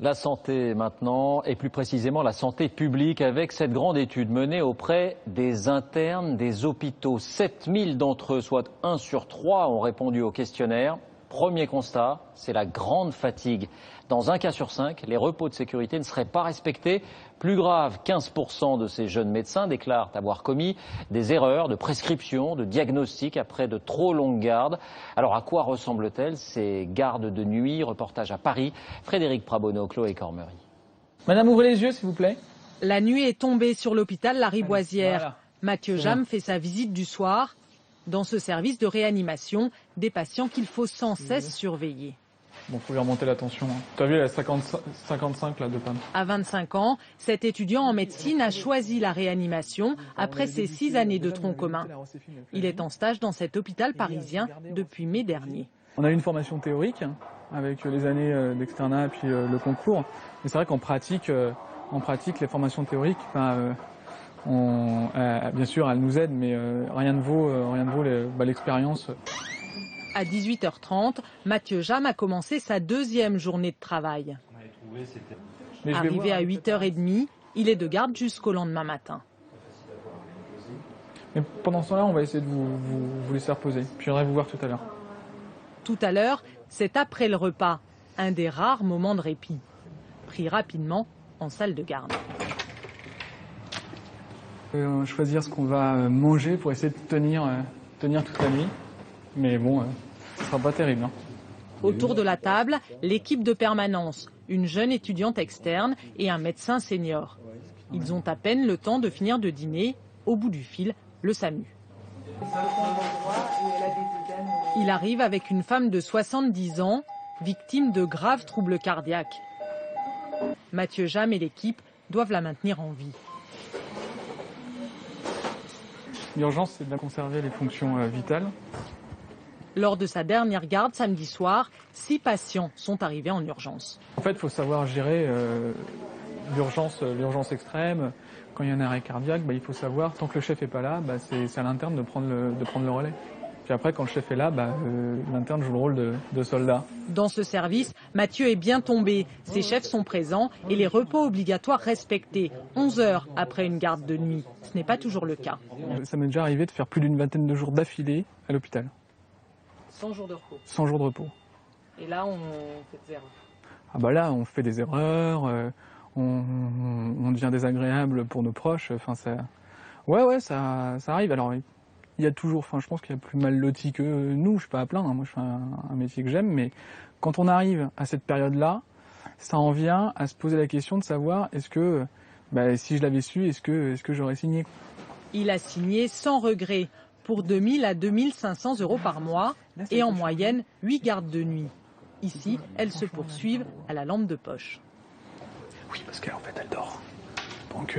La santé maintenant, et plus précisément la santé publique, avec cette grande étude menée auprès des internes des hôpitaux. 7000 d'entre eux, soit 1 sur 3, ont répondu au questionnaire. Premier constat, c'est la grande fatigue. Dans un cas sur 5, les repos de sécurité ne seraient pas respectés. Plus grave, 15% de ces jeunes médecins déclarent avoir commis des erreurs de prescription, de diagnostic après de trop longues gardes. Alors à quoi ressemblent-elles ces gardes de nuit? Reportage à Paris, Frédéric Prabonneau, Chloé Cormery. Madame, ouvrez les yeux s'il vous plaît. La nuit est tombée sur l'hôpital Lariboisière. Voilà. Mathieu Jam fait sa visite du soir. Dans ce service de réanimation, des patients qu'il faut sans cesse surveiller. Bon, faut lui remonter la tension. Tu as vu, elle a 55 là de panne. À 25 ans, cet étudiant en médecine a choisi la réanimation après ses 6 années de tronc commun. Il est en stage dans cet hôpital parisien depuis mai dernier. On a eu une formation théorique avec les années d'externat et puis le concours. Mais c'est vrai qu'en pratique, les formations théoriques, bien sûr, elles nous aident, mais rien ne vaut l'expérience. À 18h30, Mathieu Jam a commencé sa deuxième journée de travail. Arrivé à 8h30, il est de garde jusqu'au lendemain matin. Mais pendant ce temps-là, on va essayer de vous laisser reposer. Puis je viendrai vous voir tout à l'heure. Tout à l'heure, c'est après le repas, un des rares moments de répit. Pris rapidement en salle de garde. Choisir ce qu'on va manger pour essayer de tenir toute la nuit. Mais bon, ce sera pas terrible. Hein. Autour de la table, l'équipe de permanence, une jeune étudiante externe et un médecin senior. Ils ont à peine le temps de finir de dîner. Au bout du fil, le SAMU. Il arrive avec une femme de 70 ans, victime de graves troubles cardiaques. Mathieu Jam et l'équipe doivent la maintenir en vie. L'urgence, c'est de conserver les fonctions vitales. Lors de sa dernière garde samedi soir, 6 patients sont arrivés en urgence. En fait, il faut savoir gérer l'urgence extrême. Quand il y a un arrêt cardiaque, il faut savoir, tant que le chef n'est pas là, c'est à l'interne de prendre le relais. Puis après, quand le chef est là, l'interne joue le rôle de soldat. Dans ce service, Mathieu est bien tombé. Ses chefs sont présents et les repos obligatoires respectés. 11 heures après une garde de nuit. Ce n'est pas toujours le cas. Ça m'est déjà arrivé de faire plus d'une vingtaine de jours d'affilée à l'hôpital. 100 jours de repos. 100 jours de repos. Et là, on fait des erreurs. Ah là, on fait des erreurs, on devient désagréable pour nos proches. Ça arrive. Alors, il y a toujours, je pense qu'il y a plus mal loti que nous. Je suis pas à plaindre. Moi, je fais un métier que j'aime, mais quand on arrive à cette période-là, ça en vient à se poser la question de savoir est-ce que, si je l'avais su, est-ce que j'aurais signé. Il a signé sans regret. Pour 2000 à 2500 € par mois et en moyenne 8 gardes de nuit. Ici, elles se poursuivent à la lampe de poche. Oui, parce qu'en fait, elle dort. Donc,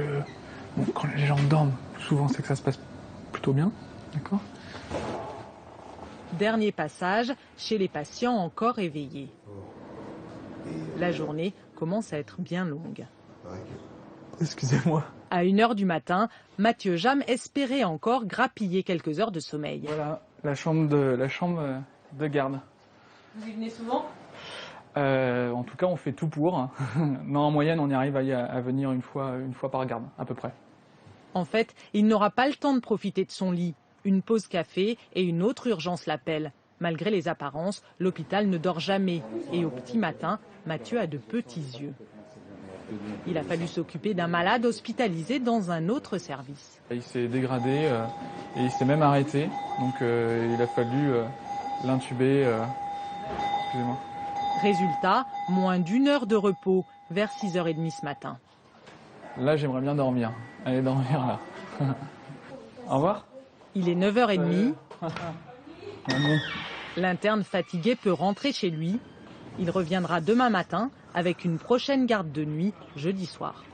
quand les gens dorment, souvent, c'est que ça se passe plutôt bien. D'accord ? Dernier passage chez les patients encore éveillés. La journée commence à être bien longue. Excusez-moi. À 1h du matin, Mathieu Jam espérait encore grappiller quelques heures de sommeil. Voilà, la chambre de garde. Vous y venez souvent ? En tout cas, on fait tout pour. Mais en moyenne, on y arrive à venir une fois par garde, à peu près. En fait, il n'aura pas le temps de profiter de son lit. Une pause café et une autre urgence l'appellent. Malgré les apparences, l'hôpital ne dort jamais. Et au petit matin, Mathieu a de petits yeux. Il a fallu s'occuper d'un malade hospitalisé dans un autre service. Il s'est dégradé et il s'est même arrêté. Donc il a fallu l'intuber. Excusez-moi. Résultat, moins d'1 heure de repos, vers 6h30 ce matin. Là, j'aimerais bien dormir. Allez dormir là. Au revoir. Il est 9h30. L'interne fatigué peut rentrer chez lui. Il reviendra demain matin avec une prochaine garde de nuit jeudi soir.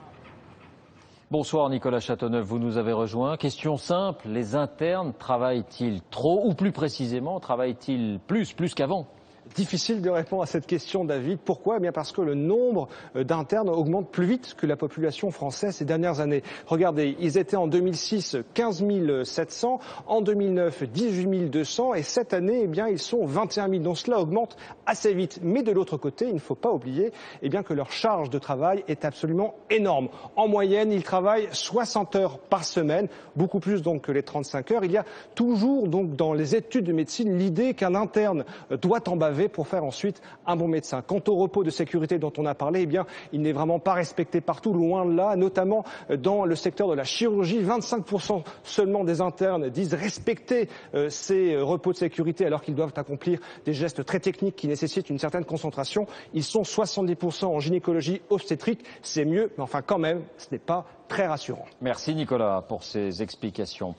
Bonsoir Nicolas Châteauneuf, vous nous avez rejoint. Question simple, les internes travaillent-ils trop ou plus précisément, travaillent-ils plus qu'avant? Difficile de répondre à cette question, David. Pourquoi? Eh bien parce que le nombre d'internes augmente plus vite que la population française ces dernières années. Regardez, ils étaient en 2006 15 700, en 2009 18 200 et cette année, eh bien, ils sont 21 000. Donc cela augmente assez vite. Mais de l'autre côté, il ne faut pas oublier eh bien, que leur charge de travail est absolument énorme. En moyenne, ils travaillent 60 heures par semaine, beaucoup plus donc que les 35 heures. Il y a toujours donc dans les études de médecine l'idée qu'un interne doit en baver pour faire ensuite un bon médecin. Quant au repos de sécurité dont on a parlé, eh bien, il n'est vraiment pas respecté partout, loin de là, notamment dans le secteur de la chirurgie. 25% seulement des internes disent respecter ces repos de sécurité alors qu'ils doivent accomplir des gestes très techniques qui nécessitent une certaine concentration. Ils sont 70% en gynécologie obstétrique. C'est mieux, mais enfin quand même, ce n'est pas très rassurant. Merci Nicolas pour ces explications.